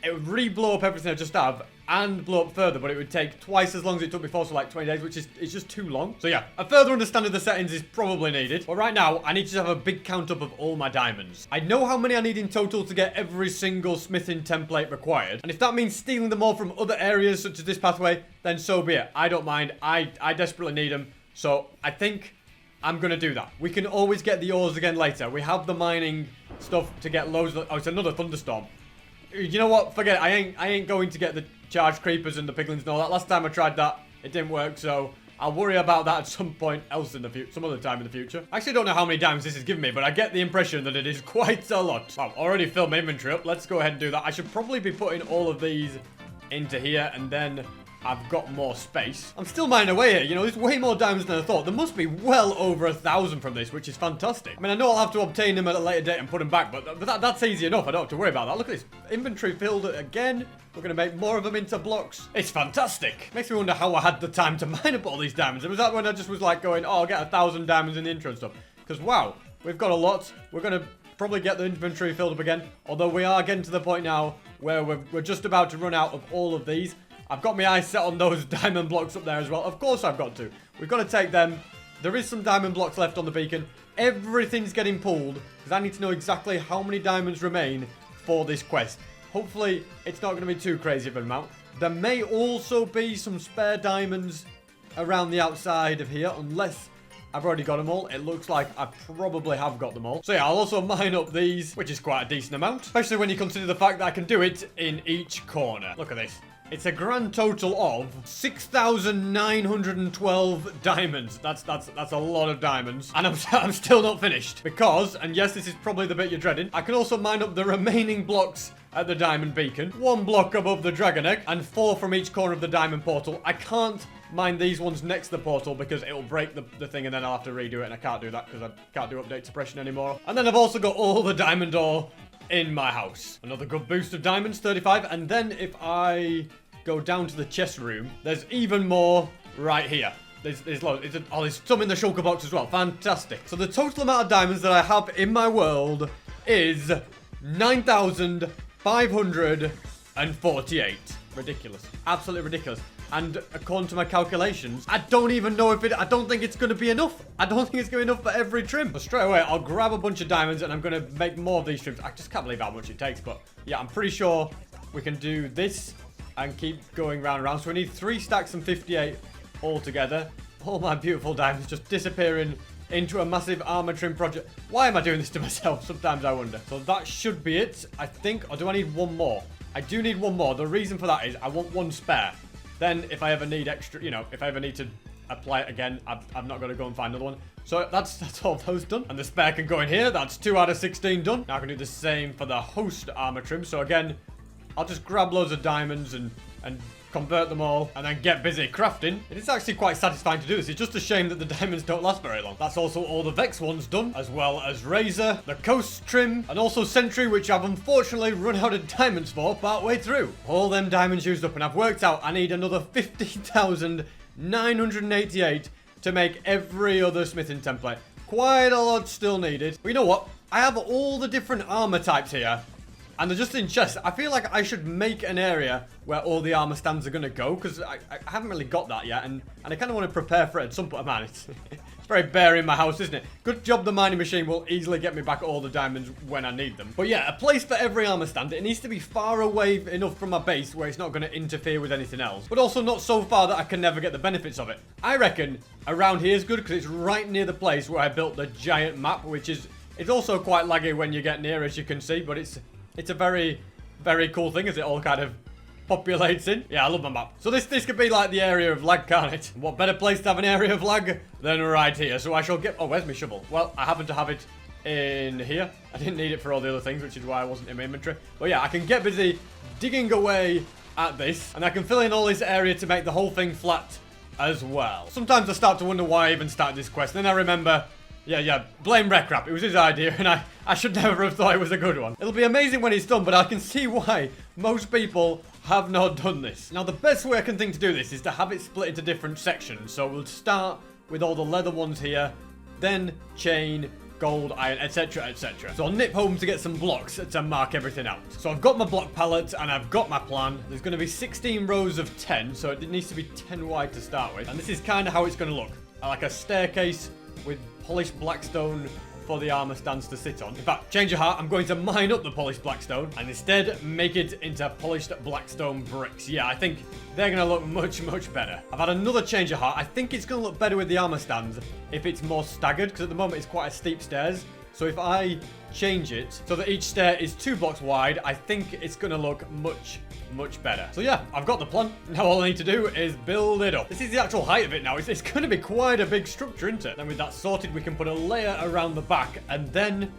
it would re-blow up everything I just have and blow up further, but it would take twice as long as it took before, so like 20 days, which is just too long. So yeah, a further understanding of the settings is probably needed. But right now, I need to have a big count up of all my diamonds. I know how many I need in total to get every single smithing template required. And if that means stealing them all from other areas, such as this pathway, then so be it. I don't mind. I desperately need them. So I think I'm going to do that. We can always get the ores again later. We have the mining stuff to get loads of... Oh, it's another thunderstorm. You know what? Forget it. I ain't going to get the charged creepers and the piglins and all that. Last time I tried that, it didn't work, so I'll worry about that at some point else in the future, some other time in the future. I actually don't know how many diamonds this is giving me, but I get the impression that it is quite a lot. I've already filled my inventory up. Let's go ahead and do that. I should probably be putting all of these into here, and then I've got more space. I'm still mining away here. You know, there's way more diamonds than I thought. There must be well over 1,000 from this, which is fantastic. I mean, I know I'll have to obtain them at a later date and put them back, but that's easy enough. I don't have to worry about that. Look at this. Inventory filled again. We're going to make more of them into blocks. It's fantastic. Makes me wonder how I had the time to mine up all these diamonds. Was that when I just was like going, oh, I'll get 1,000 diamonds in the intro and stuff? Because, wow, we've got a lot. We're going to probably get the inventory filled up again. Although we are getting to the point now where we're just about to run out of all of these. I've got my eyes set on those diamond blocks up there as well. Of course I've got to. We've got to take them. There is some diamond blocks left on the beacon. Everything's getting pulled because I need to know exactly how many diamonds remain for this quest. Hopefully, it's not going to be too crazy of an amount. There may also be some spare diamonds around the outside of here, unless I've already got them all. It looks like I probably have got them all. So yeah, I'll also mine up these, which is quite a decent amount, especially when you consider the fact that I can do it in each corner. Look at this. It's a grand total of 6,912 diamonds. That's a lot of diamonds. And I'm still not finished. Because, and yes, this is probably the bit you're dreading, I can also mine up the remaining blocks at the diamond beacon. 1 block above the dragon egg, and 4 from each corner of the diamond portal. I can't mine these ones next to the portal because it'll break the thing and then I'll have to redo it, and I can't do that because I can't do update suppression anymore. And then I've also got all the diamond ore in my house. Another good boost of diamonds, 35. And then if I go down to the chest room, there's even more right here. There's loads. There's some in the shulker box as well. Fantastic. So the total amount of diamonds that I have in my world is 9,548. Ridiculous. Absolutely ridiculous. And according to my calculations, I don't even know if I don't think it's going to be enough. I don't think it's going to be enough for every trim. But straight away, I'll grab a bunch of diamonds and I'm going to make more of these trims. I just can't believe how much it takes. But yeah, I'm pretty sure we can do this and keep going round and round. So we need 3 stacks and 58 altogether. All my beautiful diamonds just disappearing into a massive armor trim project. Why am I doing this to myself? Sometimes I wonder. So that should be it, I think. Or do I need one more? I do need one more. The reason for that is I want 1 spare. Then if I ever need extra, you know, if I ever need to apply it again, I'm not going to go and find another one. So that's all those done. And the spare can go in here. That's 2 out of 16 done. Now I can do the same for the host armor trim. So again, I'll just grab loads of diamonds and convert them all and then get busy crafting. It is actually quite satisfying to do this. It's just a shame that the diamonds don't last very long. That's also all the Vex ones done, as well as Razor, the Coast trim, and also Sentry, which I've unfortunately run out of diamonds for partway through. All them diamonds used up, and I've worked out I need another 50,988 to make every other smithing template. Quite a lot still needed. But you know what? I have all the different armor types here. And they're just in chests. I feel like I should make an area where all the armor stands are going to go. Because I haven't really got that yet. And I kind of want to prepare for it at some point. Man, it's very bare in my house, isn't it? Good job the mining machine will easily get me back all the diamonds when I need them. But yeah, a place for every armor stand. It needs to be far away enough from my base where it's not going to interfere with anything else. But also not so far that I can never get the benefits of it. I reckon around here is good because it's right near the place where I built the giant map. Which is, it's also quite laggy when you get near, as you can see. But it's a very, very cool thing as it all kind of populates in. Yeah, I love my map. So this could be like the area of lag, can't it? What better place to have an area of lag than right here? So I shall get... Oh, where's my shovel? Well, I happen to have it in here. I didn't need it for all the other things, which is why I wasn't in my inventory. But yeah, I can get busy digging away at this. And I can fill in all this area to make the whole thing flat as well. Sometimes I start to wonder why I even started this quest. And then I remember... Yeah, blame Wreckrap. It was his idea, and I should never have thought it was a good one. It'll be amazing when it's done, but I can see why most people have not done this. Now, the best way I can think to do this is to have it split into different sections. So we'll start with all the leather ones here, then chain, gold, iron, etc, etc. So I'll nip home to get some blocks to mark everything out. So I've got my block palette and I've got my plan. There's going to be 16 rows of 10, so it needs to be 10 wide to start with. And this is kind of how it's going to look. Like a staircase with polished blackstone for the armor stands to sit on. In fact, change of heart, I'm going to mine up the polished blackstone and instead make it into polished blackstone bricks. Yeah, I think they're going to look much, much better. I've had another change of heart. I think it's going to look better with the armor stands if it's more staggered, because at the moment it's quite a steep stairs. So if I change it so that each stair is 2 blocks wide, I think it's going to look much, much better. So yeah, I've got the plan. Now all I need to do is build it up. This is the actual height of it now. It's going to be quite a big structure, isn't it? Then with that sorted, we can put a layer around the back, and then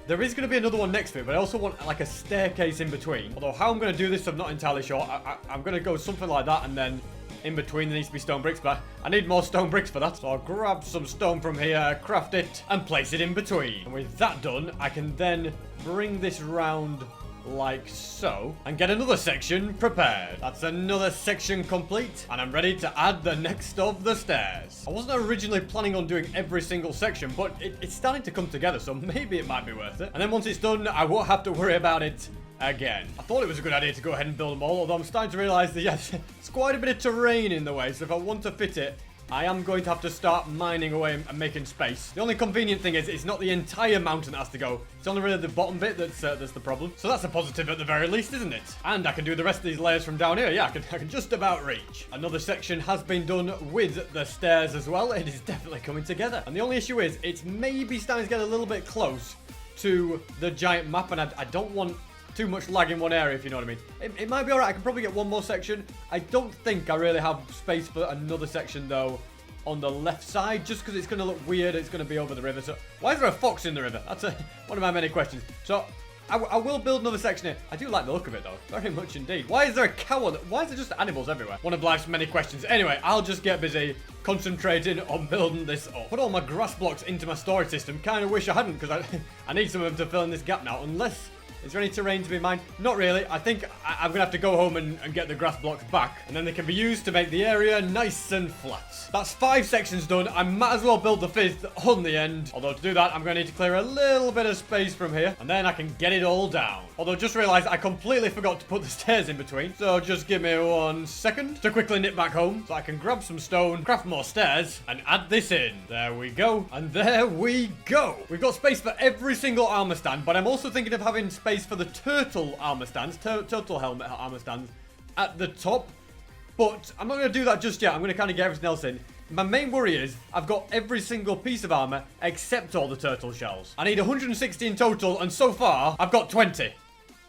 there is going to be another one next to it, but I also want like a staircase in between. Although how I'm going to do this, I'm not entirely sure. I'm going to go something like that, and then in between there needs to be stone bricks, but I need more stone bricks for that. So I'll grab some stone from here, craft it, and place it in between. And with that done, I can then bring this round like so, and get another section prepared. That's another section complete, and I'm ready to add the next of the stairs. I wasn't originally planning on doing every single section, but it's starting to come together, so maybe it might be worth it. And then once it's done, I won't have to worry about it again. I thought it was a good idea to go ahead and build them all, although I'm starting to realize that, yes, it's quite a bit of terrain in the way, so if I want to fit it, I am going to have to start mining away and making space. The only convenient thing is it's not the entire mountain that has to go. It's only really the bottom bit that's the problem. So that's a positive at the very least, isn't it? And I can do the rest of these layers from down here. Yeah, I can just about reach. Another section has been done with the stairs as well. It is definitely coming together. And the only issue is it's maybe starting to get a little bit close to the giant map, and I don't want too much lag in one area, if you know what I mean. It might be alright. I can probably get one more section. I don't think I really have space for another section though on the left side, just because it's going to look weird. It's going to be over the river. So why is there a fox in the river? That's one of my many questions. So I will build another section here. I do like the look of it though, very much indeed. Why is there a cow on why is there just animals everywhere? One of life's many questions. Anyway, I'll just get busy concentrating on building this up. Put all my grass blocks into my storage system. Kind of wish I hadn't, because I need some of them to fill in this gap now, unless is there any terrain to be mined? Not really. I think I'm going to have to go home and get the grass blocks back, and then they can be used to make the area nice and flat. That's 5 sections done. I might as well build the 5th on the end. Although to do that, I'm going to need to clear a little bit of space from here, and then I can get it all down. Although just realized I completely forgot to put the stairs in between. So just give me 1 second to quickly nip back home so I can grab some stone, craft more stairs, and add this in. There we go. And there we go. We've got space for every single armor stand, but I'm also thinking of having space for the turtle armor stands, turtle helmet armor stands at the top, but I'm not going to do that just yet. I'm going to kind of get everything else in. My main worry is I've got every single piece of armor except all the turtle shells. I need 160 in total, and so far I've got 20.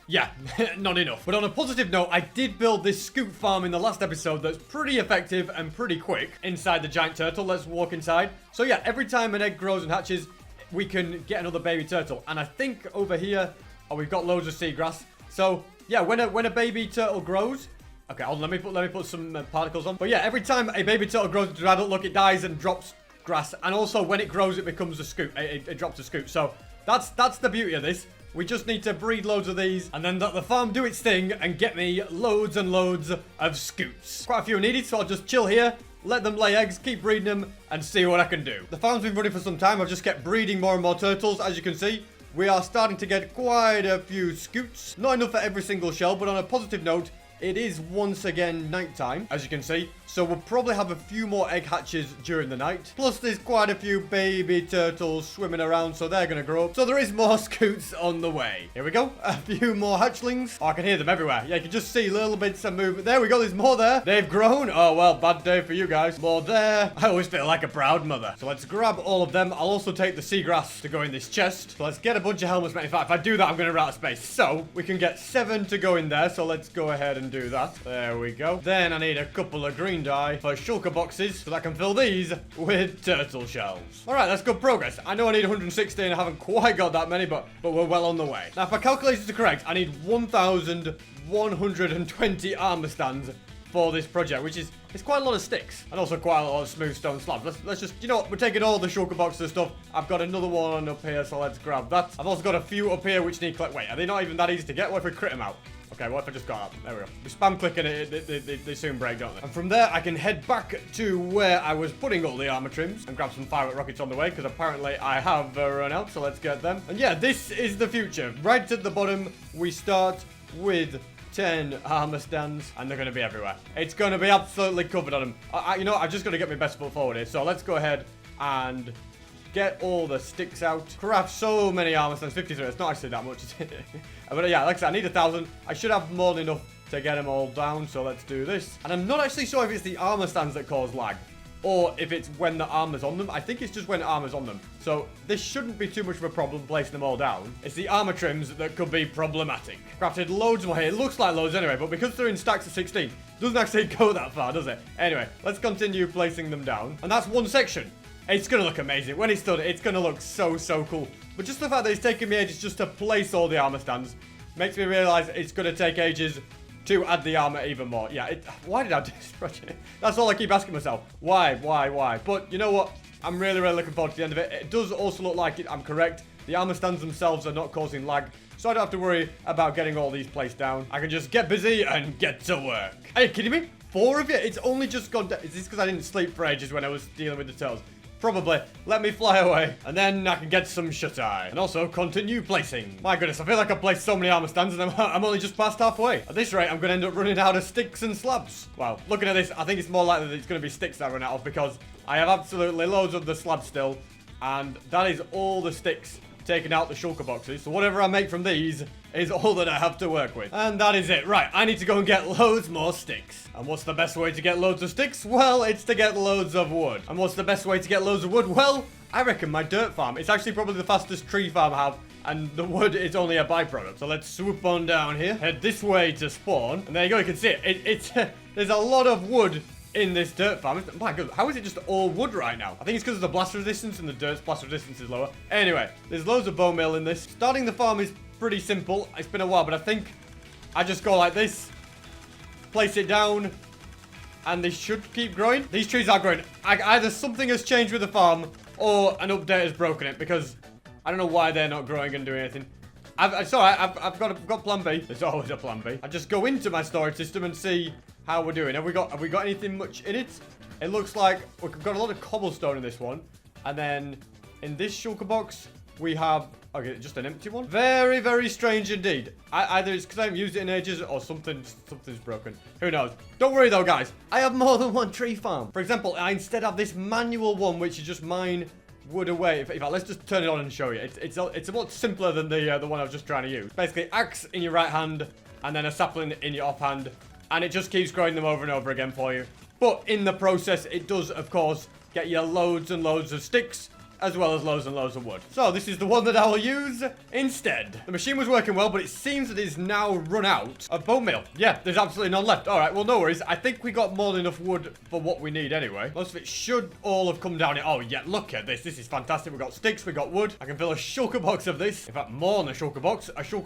Yeah, not enough. But on a positive note, I did build this scoop farm in the last episode that's pretty effective and pretty quick inside the giant turtle. Let's walk inside. So yeah, every time an egg grows and hatches, we can get another baby turtle. And I think over here, oh, we've got loads of seagrass. So yeah, when a baby turtle grows, okay, hold on, let me put some particles on. But yeah, every time a baby turtle grows into an adult, look, it dies and drops grass. And also when it grows, it becomes a scoop. It drops a scoop. So that's the beauty of this. We just need to breed loads of these, and then let the farm do its thing and get me loads and loads of scoops. Quite a few needed, so I'll just chill here, let them lay eggs, keep breeding them, and see what I can do. The farm's been running for some time. I've just kept breeding more and more turtles, as you can see. We are starting to get quite a few scoots. Not enough for every single shell, but on a positive note, it is once again nighttime, as you can see. So we'll probably have a few more egg hatches during the night. Plus there's quite a few baby turtles swimming around, so they're going to grow up. So there is more scoots on the way. Here we go. A few more hatchlings. Oh, I can hear them everywhere. Yeah, you can just see little bits of movement. There we go. There's more there. They've grown. Oh, well, bad day for you guys. More there. I always feel like a proud mother. So let's grab all of them. I'll also take the seagrass to go in this chest. So let's get a bunch of helmets. In fact, if I do that, I'm going to run out of space. So we can get 7 to go in there. So let's go ahead and do that. There we go. Then I need a couple of green dye for shulker boxes so that I can fill these with turtle shells. All right, that's good progress. I know I need 160 and I haven't quite got that many, but we're well on the way. Now, if my calculations are correct, I need 1,120 armor stands for this project, which is it's quite a lot of sticks and also quite a lot of smooth stone slabs. Let's just, you know what, we're taking all the shulker boxes and stuff. I've got another one up here, so let's grab that. I've also got a few up here which need wait, are they not even that easy to get? What if we crit them out? Okay, what if I just got up? There we go. We spam click and they soon break, don't they? And from there, I can head back to where I was putting all the armor trims and grab some firework rockets on the way, because apparently I have run out, so let's get them. And yeah, this is the future. Right at the bottom, we start with 10 armor stands, and they're going to be everywhere. It's going to be absolutely covered on them. You know, I've just got to get my best foot forward here, so let's go ahead and get all the sticks out. Craft so many armor stands. 53. It's not actually that much. But yeah, like I said, I need 1,000. I should have more than enough to get them all down. So let's do this. And I'm not actually sure if it's the armor stands that cause lag, or if it's when the armor's on them. I think it's just when the armor's on them. So this shouldn't be too much of a problem placing them all down. It's the armor trims that could be problematic. Crafted loads more here. It looks like loads anyway, but because they're in stacks of 16, it doesn't actually go that far, does it? Anyway, let's continue placing them down. And that's one section. It's going to look amazing. When it's done, it's going to look so, so cool. But just the fact that it's taken me ages just to place all the armor stands makes me realize it's going to take ages to add the armor even more. Yeah, why did I do this project? That's all I keep asking myself. Why? But you know what? I'm really, really looking forward to the end of it. It does also look like I'm correct. The armor stands themselves are not causing lag, so I don't have to worry about getting all these placed down. I can just get busy and get to work. Are you kidding me? 4 of you? It's only just gone down. Is this because I didn't sleep for ages when I was dealing with the turtles? Probably. Let me fly away, and then I can get some shut-eye. And also continue placing. My goodness, I feel like I've placed so many armor stands, and I'm only just past halfway. At this rate, I'm going to end up running out of sticks and slabs. Well, looking at this, I think it's more likely that it's going to be sticks that I run out of, because I have absolutely loads of the slabs still, and that is all the sticks taking out the shulker boxes. So whatever I make from these is all that I have to work with. And that is it. Right, I need to go and get loads more sticks. And what's the best way to get loads of sticks? Well, it's to get loads of wood. And what's the best way to get loads of wood? Well, I reckon my dirt farm. It's actually probably the fastest tree farm I have, and the wood is only a byproduct. So let's swoop on down here, head this way to spawn, and there you go. You can see it. There's a lot of wood in this dirt farm. My God, how is it just all wood right now? I think it's because of the blast resistance, and the dirt's blast resistance is lower. Anyway, there's loads of bone meal in this. Starting the farm is pretty simple. It's been a while, but I think I just go like this, place it down, and they should keep growing. These trees are growing. Either something has changed with the farm, or an update has broken it, because I don't know why they're not growing and doing anything. It's alright, I've got plan B. There's always a plan B. I just go into my storage system and see how we're doing. Have we got anything much in it? It looks like we've got a lot of cobblestone in this one. And then in this shulker box, we have, okay, just an empty one. Very, very strange indeed. Either it's because I haven't used it in ages, or something's broken. Who knows? Don't worry though, guys. I have more than one tree farm. For example, I instead have this manual one, which is just mine wood away. In fact, let's just turn it on and show you. It's a lot simpler than the one I was just trying to use. Basically, axe in your right hand, and then a sapling in your offhand, and it just keeps growing them over and over again for you. But in the process, it does, of course, get you loads and loads of sticks, as well as loads and loads of wood. So this is the one that I will use instead. The machine was working well, but it seems that it's now run out of bone meal. Yeah, there's absolutely none left. All right, well, no worries. I think we got more than enough wood for what we need anyway. Most of it should all have come down here. Oh, yeah, look at this. This is fantastic. We got sticks, we got wood. I can fill a shulker box of this. In fact, more than a shulker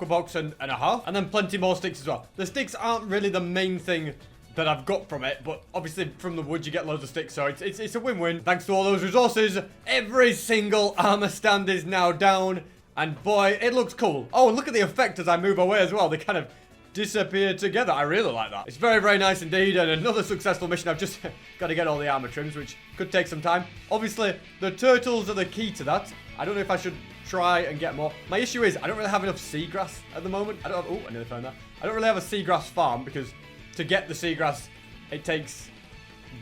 box and a half. And then plenty more sticks as well. The sticks aren't really the main thing that I've got from it, but obviously from the wood you get loads of sticks, so it's a win-win. Thanks to all those resources, every single armor stand is now down, and boy, it looks cool. Oh, and look at the effect as I move away as well. They kind of disappear together. I really like that. It's very, very nice indeed, and another successful mission. I've just got to get all the armor trims, which could take some time. Obviously, the turtles are the key to that. I don't know if I should try and get more. My issue is I don't really have enough seagrass at the moment. I nearly found that. I don't really have a seagrass farm, because to get the seagrass, it takes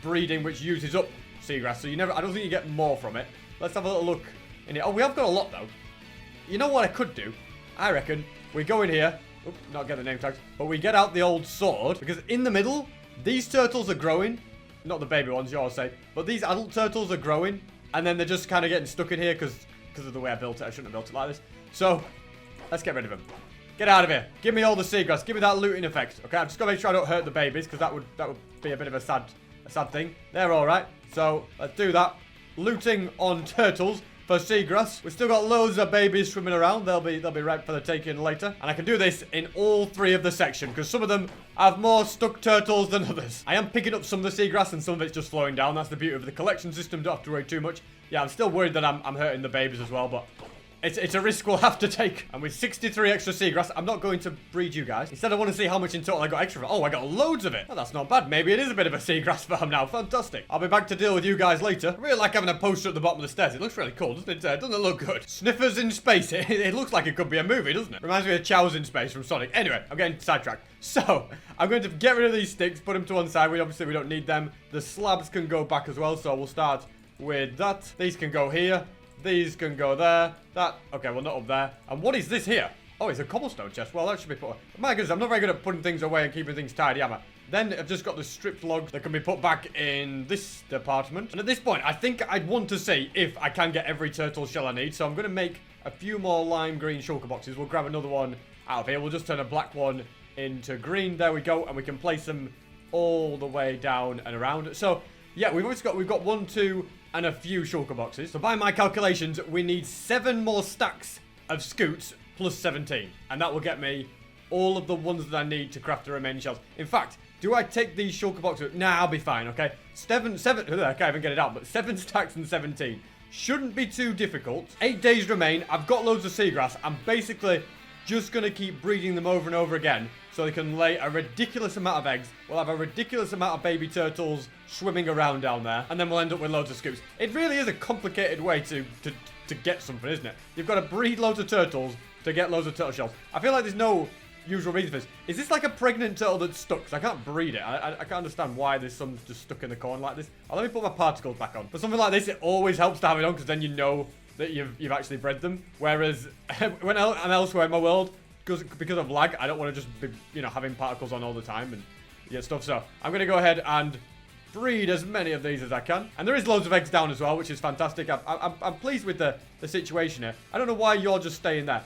breeding, which uses up seagrass. So I don't think you get more from it. Let's have a little look in here. Oh, we have got a lot though. You know what I could do? I reckon we go in here. Oops, not get the name tags. But we get out the old sword, because in the middle, these turtles are growing. Not the baby ones, you'll say. But these adult turtles are growing. And then they're just kind of getting stuck in here because of the way I built it. I shouldn't have built it like this. So, let's get rid of them. Get out of here. Give me all the seagrass. Give me that looting effect. Okay, I'm just going to make sure I don't hurt the babies, because that would be a bit of a sad thing. They're all right. So, let's do that. Looting on turtles for seagrass. We've still got loads of babies swimming around. They'll be ripe for the taking later. And I can do this in all 3 of the section, because some of them have more stuck turtles than others. I am picking up some of the seagrass, and some of it's just flowing down. That's the beauty of the collection system. Don't have to worry too much. Yeah, I'm still worried that I'm hurting the babies as well, but It's a risk we'll have to take. And with 63 extra seagrass, I'm not going to breed you guys. Instead, I want to see how much in total I got extra. Oh, I got loads of it. Oh, that's not bad. Maybe it is a bit of a seagrass farm now. Fantastic. I'll be back to deal with you guys later. I really like having a poster at the bottom of the stairs. It looks really cool, doesn't it? Doesn't it look good? Sniffers in space. It looks like it could be a movie, doesn't it? Reminds me of Chow's in space from Sonic. Anyway, I'm getting sidetracked. So, I'm going to get rid of these sticks, put them to one side. Obviously, we don't need them. The slabs can go back as well, so we'll start with that. These can go here. These can go there. That. Okay, well, not up there. And what is this here? Oh, it's a cobblestone chest. Well, that should be put. My goodness, I'm not very good at putting things away and keeping things tidy, am I? Then I've just got the stripped logs that can be put back in this department. And at this point, I think I'd want to see if I can get every turtle shell I need. So I'm going to make a few more lime green shulker boxes. We'll grab another one out of here. We'll just turn a black one into green. There we go. And we can place them all the way down and around. So, yeah, we've got 1, 2... and a few shulker boxes. So by my calculations, we need 7 more stacks of scoots plus 17. And that will get me all of the ones that I need to craft the remaining shells. In fact, do I take these shulker boxes? Nah, I'll be fine, okay? 7, I can't even get it out, but 7 stacks and 17. Shouldn't be too difficult. 8 days remain. I've got loads of seagrass. I'm basically just going to keep breeding them over and over again so they can lay a ridiculous amount of eggs. We'll have a ridiculous amount of baby turtles swimming around down there, and then we'll end up with loads of scoops. It really is a complicated way to get something, isn't it? You've got to breed loads of turtles to get loads of turtle shells. I feel like there's no usual reason for this. Is this like a pregnant turtle that's stuck? Because I can't breed it. I can't understand why there's some just stuck in the corn like this. Oh, let me put my particles back on. For something like this, it always helps to have it on, because then you know that you've actually bred them. Whereas when I'm elsewhere in my world, because of lag, I don't want to just be, having particles on all the time and get stuff. So I'm going to go ahead and breed as many of these as I can. And there is loads of eggs down as well, which is fantastic. I'm pleased with the situation here. I don't know why you're just staying there.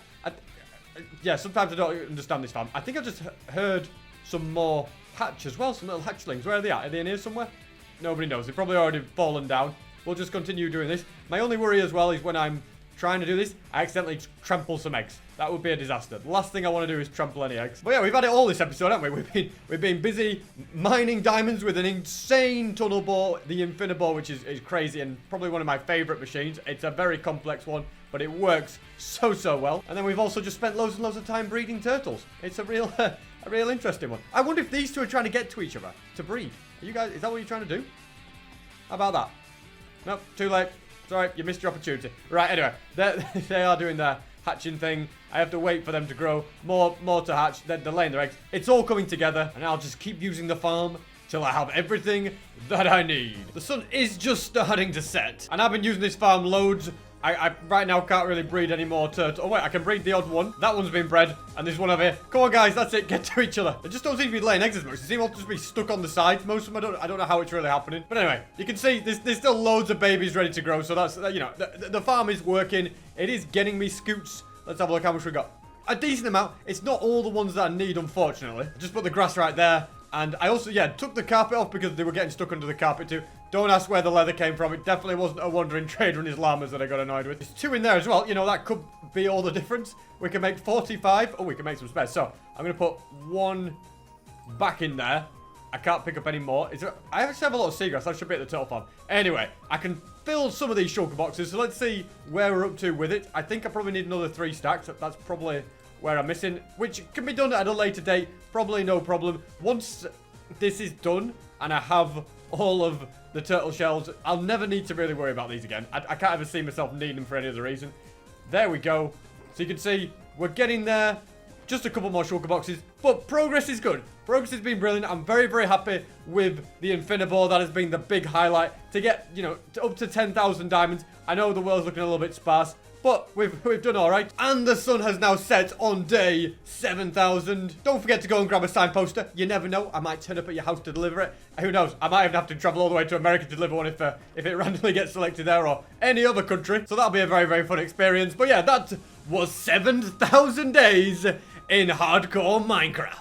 Yeah, sometimes I don't understand this farm. I think I've just heard some more hatch as well, some little hatchlings. Where are they at? Are they in here somewhere? Nobody knows. They've probably already fallen down. We'll just continue doing this. My only worry as well is when I'm trying to do this, I accidentally trample some eggs. That would be a disaster. The last thing I want to do is trample any eggs. But yeah, we've had it all this episode, haven't we? We've been busy mining diamonds with an insane tunnel bore, the Infinibore, which is crazy and probably one of my favorite machines. It's a very complex one, but it works so well. And then we've also just spent loads and loads of time breeding turtles. It's a real interesting one. I wonder if these two are trying to get to each other to breed. Are you guys? Is that what you're trying to do? How about that? Nope, too late. Sorry, you missed your opportunity. Right, anyway, they are doing their hatching thing. I have to wait for them to grow. More to hatch. They're laying their eggs. It's all coming together, and I'll just keep using the farm till I have everything that I need. The sun is just starting to set, and I've been using this farm loads. I right now can't really breed any more turtles. Oh wait, I can breed the odd one. That one's been bred, and there's one over here. Come on, guys, that's it. Get to each other. They just don't seem to be laying eggs as much. They seem all to just be stuck on the sides. Most of them, I don't know how it's really happening. But anyway, you can see there's still loads of babies ready to grow. So that's the farm is working. It is getting me scoots. Let's have a look how much we got. A decent amount. It's not all the ones that I need, unfortunately. I just put the grass right there. And I also, took the carpet off because they were getting stuck under the carpet too. Don't ask where the leather came from. It definitely wasn't a wandering trader and his llamas that I got annoyed with. There's 2 in there as well. That could be all the difference. We can make 45. Oh, we can make some spares. So, I'm going to put 1 back in there. I can't pick up any more. I actually have a lot of seagrass. That should be at the turtle farm. Anyway, I can fill some of these shulker boxes. So, let's see where we're up to with it. I think I probably need another 3 stacks. That's probably where I'm missing, which can be done at a later date. Probably no problem. Once this is done and I have all of the turtle shells, I'll never need to really worry about these again. I can't ever see myself needing them for any other reason. There we go. So you can see we're getting there. Just a couple more shulker boxes, but progress is good. Progress has been brilliant. I'm very happy with the Infinibore. That has been the big highlight. To get, up to 10,000 diamonds. I know the world's looking a little bit sparse, but we've done all right. And the sun has now set on day 7,000. Don't forget to go and grab a signed poster. You never know. I might turn up at your house to deliver it. Who knows? I might even have to travel all the way to America to deliver one if it randomly gets selected there or any other country. So that'll be a very fun experience. But yeah, that was 7,000 days in hardcore Minecraft.